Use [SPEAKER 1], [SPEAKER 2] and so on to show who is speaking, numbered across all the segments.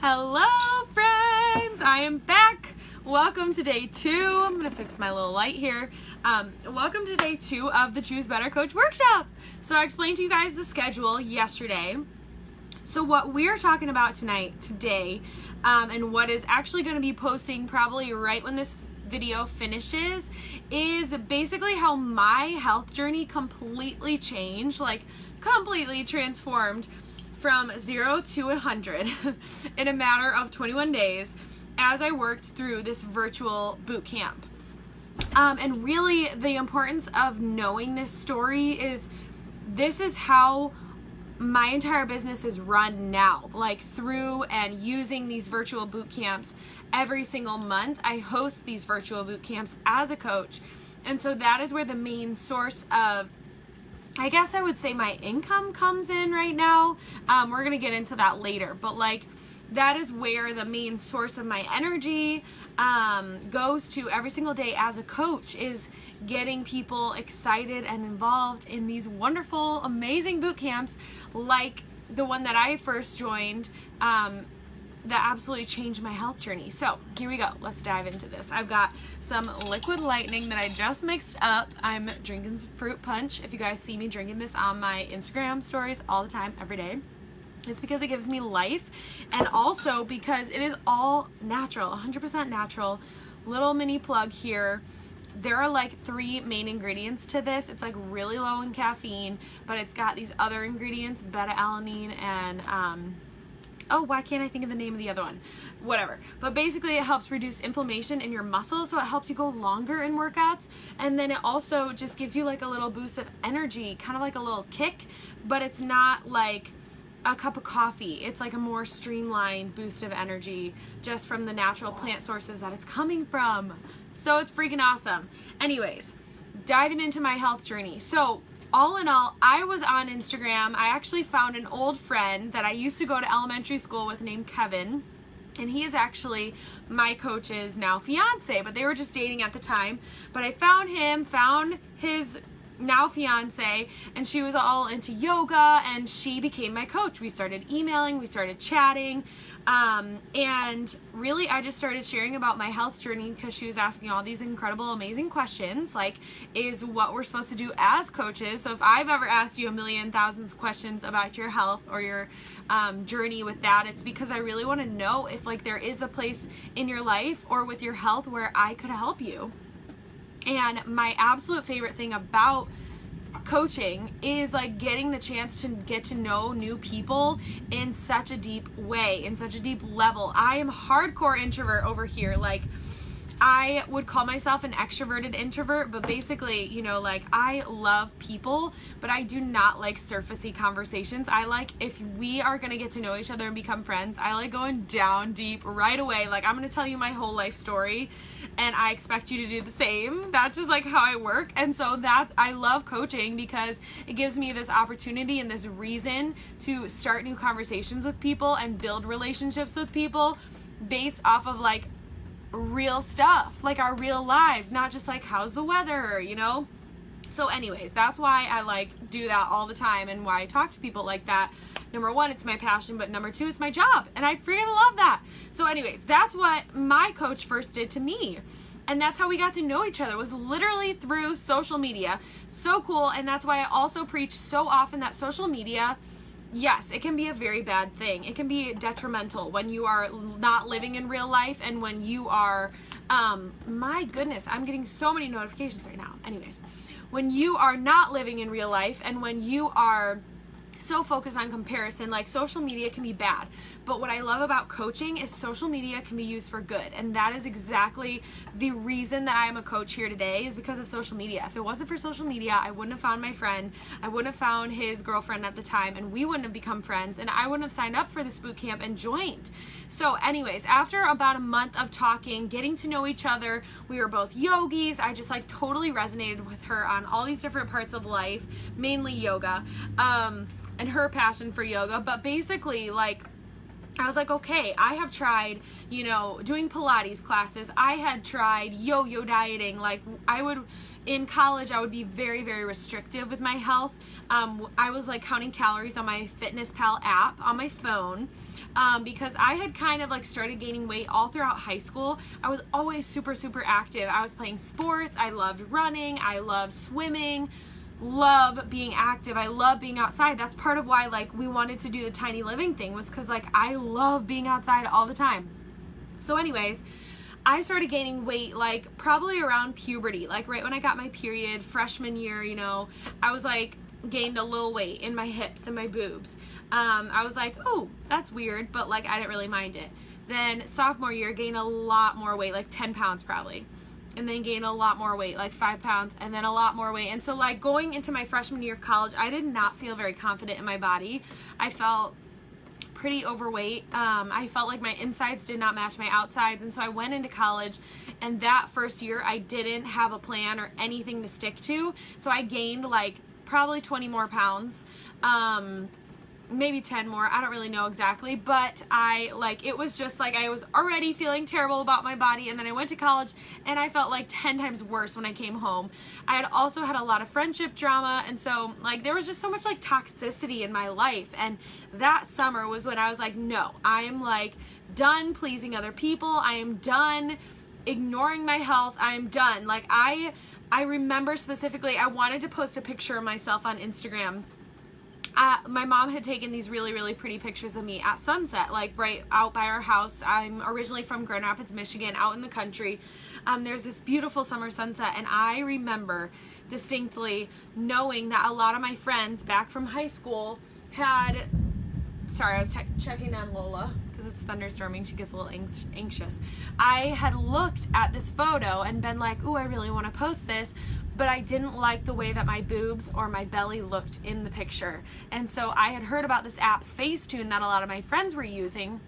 [SPEAKER 1] Hello friends, I am back. Welcome to day 2. I'm gonna fix my little light here. Welcome to day 2 of the Choose Better Coach workshop. So I explained to you guys the schedule yesterday. So what we're talking about today, and what is actually gonna be posting probably right when this video finishes, is basically how my health journey completely changed, like completely transformed from 0 to 100 in a matter of 21 days as I worked through this virtual boot camp. And really the importance of knowing this story is this is how my entire business is run now, like through and using these virtual boot camps every single month. I host these virtual boot camps as a coach. And so that is where the main source of, I guess I would say, my income comes in right now. We're going to get into that later, but like that is where the main source of my energy goes to every single day as a coach, is getting people excited and involved in these wonderful, amazing boot camps like the one that I first joined, that absolutely changed my health journey. So here we go. Let's dive into this. I've got some liquid lightning that I just mixed up. I'm drinking some fruit punch. If you guys see me drinking this on my Instagram stories all the time, every day, it's because it gives me life, and also because it is all natural, 100% natural. Little mini plug here. There are like 3 main ingredients to this. It's like really low in caffeine, but it's got these other ingredients, beta-alanine and oh, why can't I think of the name of the other one? Whatever. But basically it helps reduce inflammation in your muscles, so it helps you go longer in workouts. And then it also just gives you like a little boost of energy, kind of like a little kick, but it's not like a cup of coffee. It's like a more streamlined boost of energy just from the natural plant sources that it's coming from. So it's freaking awesome. Anyways, diving into my health journey. So all in all, I was on Instagram. I actually found an old friend that I used to go to elementary school with named Kevin. And he is actually my coach's now fiance, but they were just dating at the time. But I found him, found his now fiance, and she was all into yoga, and she became my coach. We started emailing, we started chatting, and really I just started sharing about my health journey because she was asking all these incredible, amazing questions, like, is what we're supposed to do as coaches. So if I've ever asked you a million thousands of questions about your health or your journey with that, it's because I really want to know if like there is a place in your life or with your health where I could help you. And my absolute favorite thing about coaching is like getting the chance to get to know new people in such a deep way, in such a deep level. I am hardcore introvert over here. Like, I would call myself an extroverted introvert, but basically, you know, like I love people, but I do not like surfacey conversations. I like, if we are going to get to know each other and become friends, I like going down deep right away. Like, I'm going to tell you my whole life story and I expect you to do the same. That's just like how I work. And so that I love coaching because it gives me this opportunity and this reason to start new conversations with people and build relationships with people based off of like real stuff, like our real lives, not just like how's the weather, you know? So anyways, that's why I like do that all the time and why I talk to people like that. Number 1, it's my passion, but number 2, it's my job, and I freaking love that. So anyways, that's what my coach first did to me. And that's how we got to know each other, was literally through social media. So cool. And that's why I also preach so often that social media, yes, it can be a very bad thing. It can be detrimental when you are not living in real life and when you are, my goodness, I'm getting so many notifications right now. Anyways, when you are not living in real life and when you are so focused on comparison, like social media can be bad. But what I love about coaching is social media can be used for good. And that is exactly the reason that I am a coach here today, is because of social media. If it wasn't for social media, I wouldn't have found my friend. I wouldn't have found his girlfriend at the time, and we wouldn't have become friends, and I wouldn't have signed up for this boot camp and joined. So anyways, after about a month of talking, getting to know each other, we were both yogis. I just like totally resonated with her on all these different parts of life, mainly yoga. And her passion for yoga. But basically, like, I was like, okay, I have tried, you know, doing Pilates classes. I had tried yo-yo dieting. Like, in college, I would be very, very restrictive with my health. I was like counting calories on my FitnessPal app on my phone. because I had kind of like started gaining weight all throughout high school. I was always super, super active. I was playing sports. I loved running. I loved swimming. Love being active. I love being outside. That's part of why like we wanted to do the Tiny Living thing, was because like I love being outside all the time. So anyways, I started gaining weight like probably around puberty, like right when I got my period, freshman year, you know, I was like gained a little weight in my hips and my boobs. I was like, oh, that's weird, but like I didn't really mind it. Then sophomore year, gained a lot more weight, like 10 pounds probably. And then gained a lot more weight, like 5 pounds, and then a lot more weight. And so like going into my freshman year of college, I did not feel very confident in my body. I felt pretty overweight. I felt like my insides did not match my outsides. And so I went into college, and that first year I didn't have a plan or anything to stick to. So I gained like probably 20 more pounds. Maybe 10 more, I don't really know exactly, but it was just like I was already feeling terrible about my body, and then I went to college and I felt like 10 times worse when I came home. I had also had a lot of friendship drama, and so like there was just so much like toxicity in my life. And that summer was when I was like, no, I am like done pleasing other people. I am done ignoring my health. I am done. Like I remember specifically, I wanted to post a picture of myself on Instagram. My mom had taken these really, really pretty pictures of me at sunset, like right out by our house. I'm originally from Grand Rapids, Michigan, out in the country. There's this beautiful summer sunset, and I remember distinctly knowing that a lot of my friends back from high school had, sorry, I was checking on Lola because it's thunderstorming. She gets a little anxious. I had looked at this photo and been like, ooh, I really want to post this, but I didn't like the way that my boobs or my belly looked in the picture. And so I had heard about this app, Facetune, that a lot of my friends were using,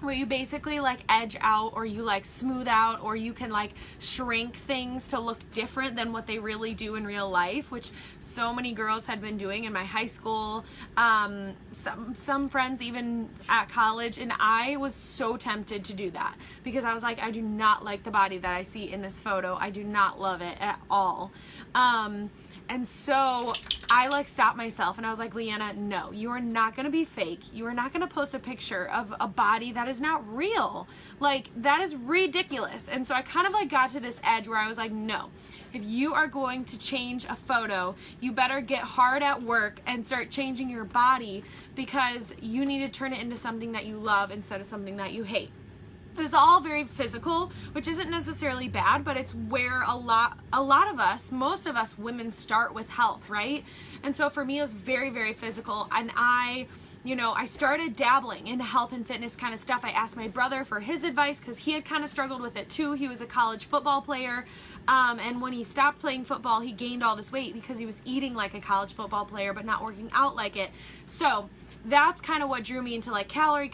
[SPEAKER 1] where you basically like edge out, or you like smooth out, or you can like shrink things to look different than what they really do in real life, which so many girls had been doing in my high school, some friends even at college. And I was so tempted to do that because I was like, I do not like the body that I see in this photo. I do not love it at all. And so I like stopped myself and I was like, Leanna, no, you are not going to be fake. You are not going to post a picture of a body that is not real. Like, that is ridiculous. And so I kind of like got to this edge where I was like, no, if you are going to change a photo, you better get hard at work and start changing your body, because you need to turn it into something that you love instead of something that you hate. It was all very physical, which isn't necessarily bad, but it's where a lot of us, most of us women, start with health, right? And so for me, it was very, very physical. And I started dabbling in health and fitness kind of stuff. I asked my brother for his advice because he had kind of struggled with it too. He was a college football player. And when he stopped playing football, he gained all this weight because he was eating like a college football player, but not working out like it. So that's kind of what drew me into like calorie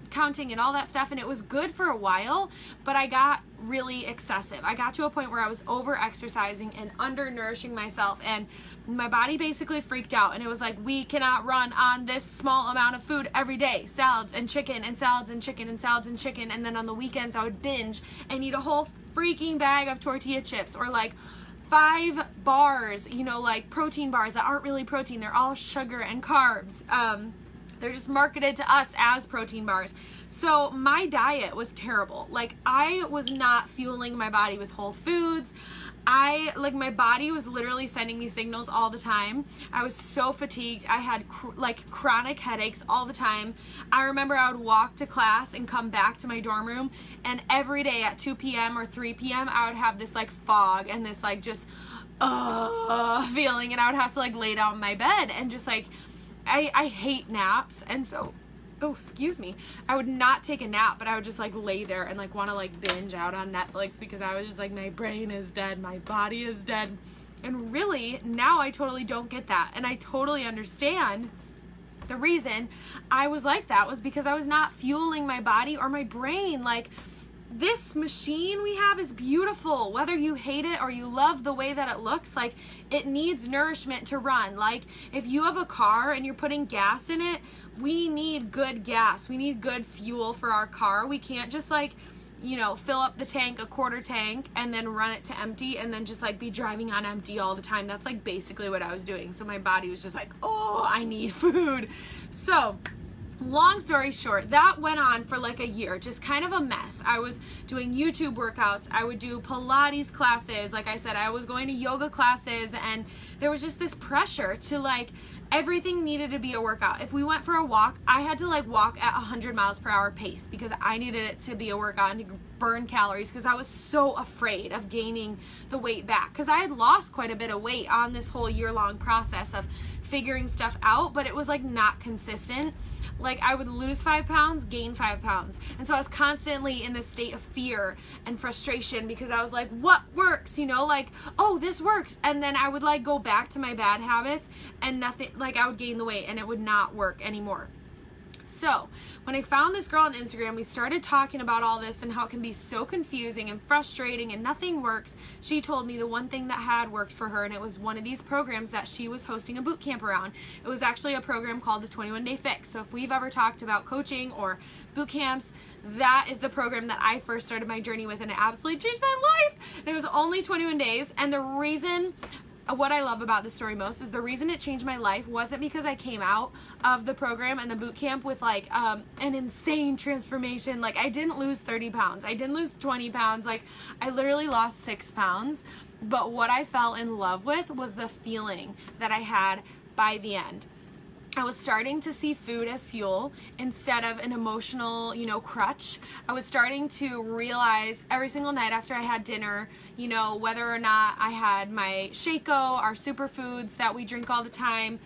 [SPEAKER 1] counting and all that stuff. And it was good for a while, but I got really excessive. I got to a point where I was over exercising and undernourishing myself, and my body basically freaked out. And it was like, we cannot run on this small amount of food every day, salads and chicken and salads and chicken and salads and chicken. And then on the weekends I would binge and eat a whole freaking bag of tortilla chips, or like 5 bars, like protein bars that aren't really protein. They're all sugar and carbs. They're just marketed to us as protein bars. So my diet was terrible. Like, I was not fueling my body with whole foods. My body was literally sending me signals all the time. I was so fatigued. I had chronic headaches all the time. I remember I would walk to class and come back to my dorm room, and every day at 2 p.m. or 3 p.m. I would have this like fog and this like just feeling, and I would have to like lay down in my bed and just like, I hate naps, and so, I would not take a nap, but I would just like lay there and like want to like binge out on Netflix, because I was just like, my brain is dead, my body is dead. And really, now I totally don't get that, and I totally understand the reason I was like that was because I was not fueling my body or my brain. Like, this machine we have is beautiful, whether you hate it or you love the way that it looks. Like, it needs nourishment to run. Like, if you have a car and you're putting gas in it, we need good gas. We need good fuel for our car. We can't just like, fill up the tank, a quarter tank, and then run it to empty and then just like be driving on empty all the time. That's like basically what I was doing. So my body was just like, oh, I need food. So long story short, that went on for like a year, just kind of a mess. I was doing YouTube workouts. I would do Pilates classes. Like I said, I was going to yoga classes, and there was just this pressure to like, everything needed to be a workout. If we went for a walk, I had to like walk at 100 miles per hour pace because I needed it to be a workout and to burn calories, because I was so afraid of gaining the weight back, because I had lost quite a bit of weight on this whole year-long process of figuring stuff out, but it was like not consistent. Like I would lose 5 pounds, gain 5 pounds. And so I was constantly in this state of fear and frustration, because I was like, what works? You know, like, oh, this works. And then I would like go back to my bad habits, and nothing, like I would gain the weight and it would not work anymore. So when I found this girl on Instagram, we started talking about all this and how it can be so confusing and frustrating and nothing works. She told me the one thing that had worked for her, and it was one of these programs that she was hosting a boot camp around. It was actually a program called the 21 Day Fix. So if we've ever talked about coaching or boot camps, that is the program that I first started my journey with, and it absolutely changed my life. And it was only 21 days. And the reason, what I love about this story most, is the reason it changed my life wasn't because I came out of the program and the boot camp with like an insane transformation. Like I didn't lose 30 pounds. I didn't lose 20 pounds. Like I literally lost 6 pounds. But what I fell in love with was the feeling that I had by the end. I was starting to see food as fuel instead of an emotional, crutch. I was starting to realize every single night after I had dinner, whether or not I had my Shaco, our superfoods that we drink all the time,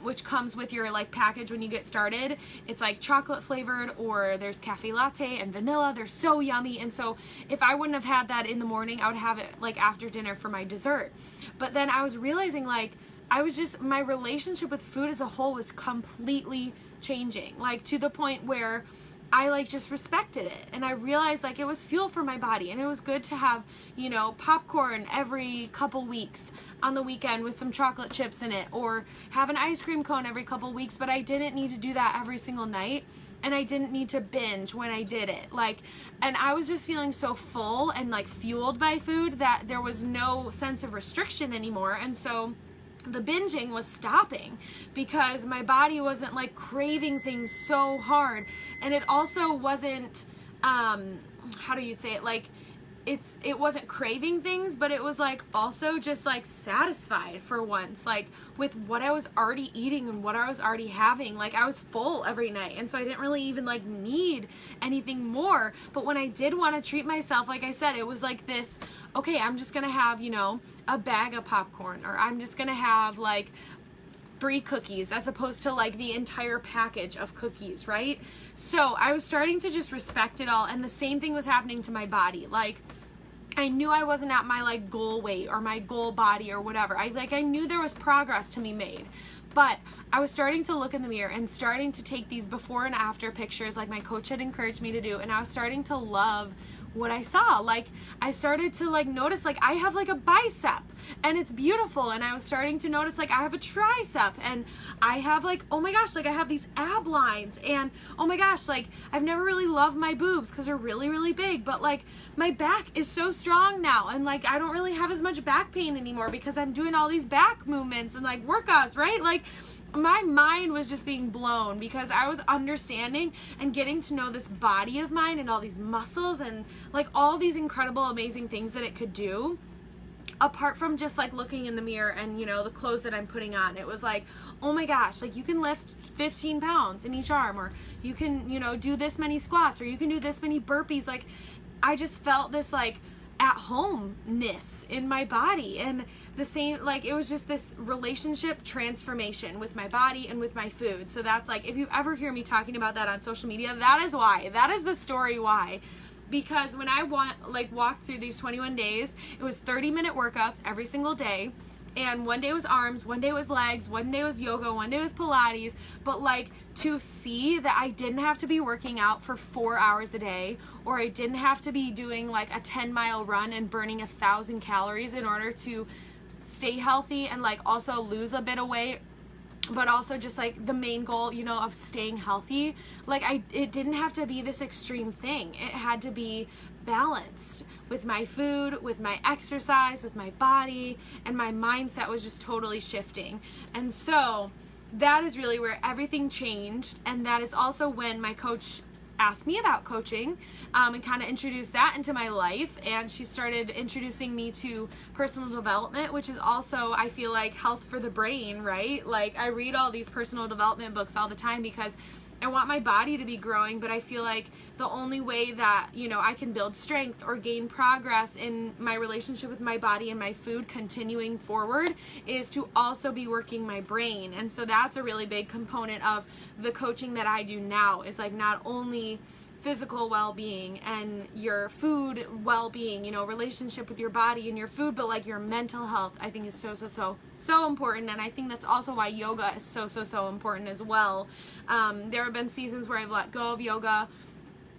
[SPEAKER 1] which comes with your like package when you get started. It's like chocolate flavored, or there's cafe latte and vanilla. They're so yummy. And so if I wouldn't have had that in the morning, I would have it like after dinner for my dessert. But then I was realizing my relationship with food as a whole was completely changing, like to the point where I like just respected it, and I realized like it was fuel for my body, and it was good to have, popcorn every couple weeks on the weekend with some chocolate chips in it, or have an ice cream cone every couple weeks, but I didn't need to do that every single night. And I didn't need to binge when I did it. And I was just feeling so full and like fueled by food that there was no sense of restriction anymore. And so the binging was stopping because my body wasn't like craving things so hard. And it also wasn't, how do you say it? Like it wasn't craving things, but it was like also just like satisfied for once, like with what I was already eating and what I was already having. Like I was full every night, and so I didn't really even like need anything more. But when I did want to treat myself, like I said, it was like this, okay, I'm just gonna have, a bag of popcorn, or I'm just gonna have like 3 cookies as opposed to like the entire package of cookies, right? So I was starting to just respect it all, and the same thing was happening to my body. Like I knew I wasn't at my like goal weight or my goal body or whatever. I knew there was progress to be made, but I was starting to look in the mirror and starting to take these before and after pictures like my coach had encouraged me to do, and I was starting to love what I saw. Like I started to like notice like I have like a bicep and it's beautiful, and I was starting to notice like I have a tricep, and I have like, oh my gosh, like I have these ab lines, and oh my gosh, like I've never really loved my boobs because they're really, really big, but like my back is so strong now, and like I don't really have as much back pain anymore because I'm doing all these back movements and like workouts, right? Like my mind was just being blown because I was understanding and getting to know this body of mine and all these muscles and like all these incredible, amazing things that it could do, apart from just like looking in the mirror and the clothes that I'm putting on. It was like, oh my gosh, like you can lift 15 pounds in each arm, or you can do this many squats, or you can do this many burpees. Like I just felt this like at homeness in my body, and the same, like it was just this relationship transformation with my body and with my food. So that's like, if you ever hear me talking about that on social media, that is why. That is the story why. Because when I walked through these 21 days, it was 30-minute workouts every single day. And one day was arms, one day was legs, one day was yoga, one day was Pilates. But like to see that I didn't have to be working out for 4 hours a day, or I didn't have to be doing like a 10-mile run and burning 1,000 calories in order to stay healthy and like also lose a bit of weight, but also just like the main goal, of staying healthy. Like it didn't have to be this extreme thing. It had to be balanced with my food, with my exercise, with my body, and my mindset was just totally shifting. And so that is really where everything changed. And that is also when my coach asked me about coaching, and kind of introduced that into my life. And she started introducing me to personal development, which is also, I feel like, health for the brain, right? Like, I read all these personal development books all the time because I want my body to be growing, but I feel like the only way that, you know, I can build strength or gain progress in my relationship with my body and my food continuing forward is to also be working my brain. And so that's a really big component of the coaching that I do now, is like not only physical well-being and your food well-being, you know, relationship with your body and your food, but like your mental health, I think is so important. And I think that's also why yoga is so important as well. There have been seasons where I've let go of yoga,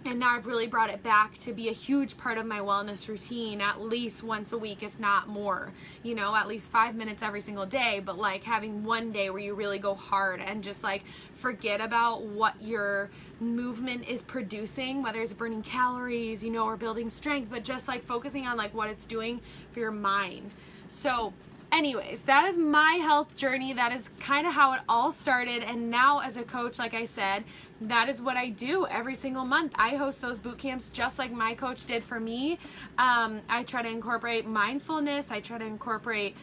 [SPEAKER 1] and now I've really brought it back to be a huge part of my wellness routine, at least once a week, if not more. You know, at least 5 minutes every single day, but like having one day where you really go hard and just like forget about what your movement is producing, whether it's burning calories, you know, or building strength, but just like focusing on like what it's doing for your mind. So anyways, that is my health journey. That is kind of how it all started. And now as a coach, like I said, that is what I do every single month. I host those boot camps just like my coach did for me. I try to incorporate mindfulness. I try to incorporate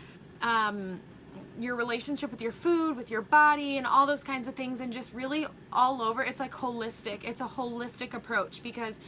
[SPEAKER 1] your relationship with your food, with your body, and all those kinds of things, and just really all over. It's like holistic. It's a holistic approach, because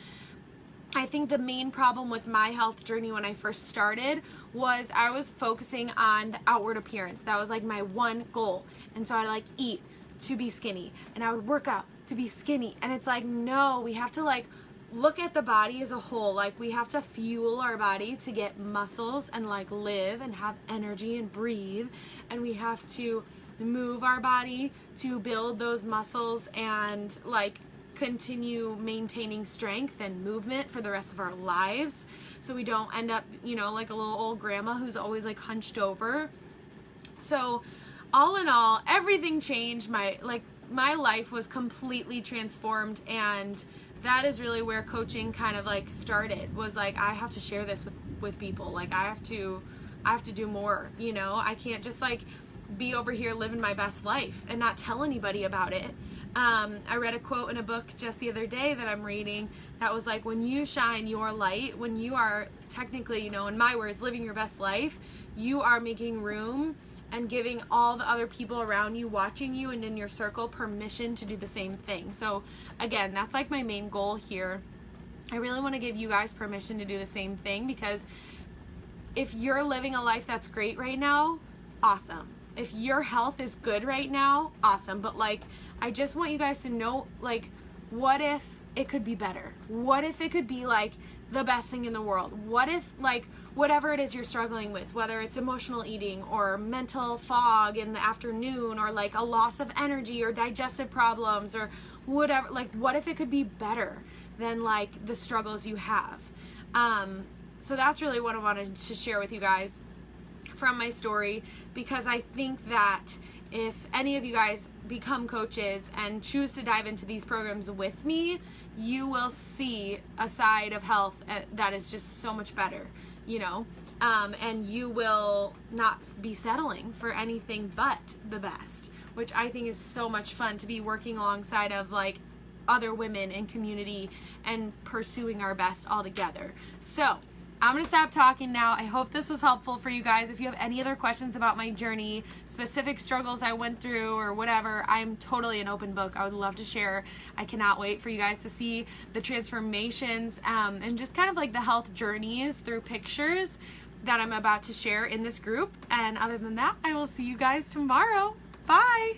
[SPEAKER 1] I think the main problem with my health journey when I first started was I was focusing on the outward appearance. That was like my one goal. And so I'd like eat to be skinny, and I would work out to be skinny. And it's like, no, we have to like look at the body as a whole. Like, we have to fuel our body to get muscles and like live and have energy and breathe. And we have to move our body to build those muscles and like continue maintaining strength and movement for the rest of our lives, so we don't end up, you know, like a little old grandma who's always like hunched over. So all in all, everything changed. My life was completely transformed, and that is really where coaching kind of like started. Was like, I have to share this with people. Like, I have to do more, you know. I can't just like be over here living my best life and not tell anybody about it. I read a quote in a book just the other day that I'm reading that was like, when you shine your light, when you are technically, you know, in my words, living your best life, you are making room and giving all the other people around you, watching you and in your circle, permission to do the same thing. So again, that's like my main goal here. I really want to give you guys permission to do the same thing, because if you're living a life that's great right now, awesome. If your health is good right now, awesome. But like, I just want you guys to know, like, what if it could be better? What if it could be like the best thing in the world? What if like whatever it is you're struggling with, whether it's emotional eating or mental fog in the afternoon, or like a loss of energy or digestive problems or whatever, like what if it could be better than like the struggles you have? So that's really what I wanted to share with you guys from my story, because I think that if any of you guys become coaches and choose to dive into these programs with me, you will see a side of health that is just so much better, you know, and you will not be settling for anything but the best, which I think is so much fun, to be working alongside of like other women in community and pursuing our best all together. So I'm going to stop talking now. I hope this was helpful for you guys. If you have any other questions about my journey, specific struggles I went through or whatever, I'm totally an open book. I would love to share. I cannot wait for you guys to see the transformations and just kind of like the health journeys through pictures that I'm about to share in this group. And other than that, I will see you guys tomorrow. Bye.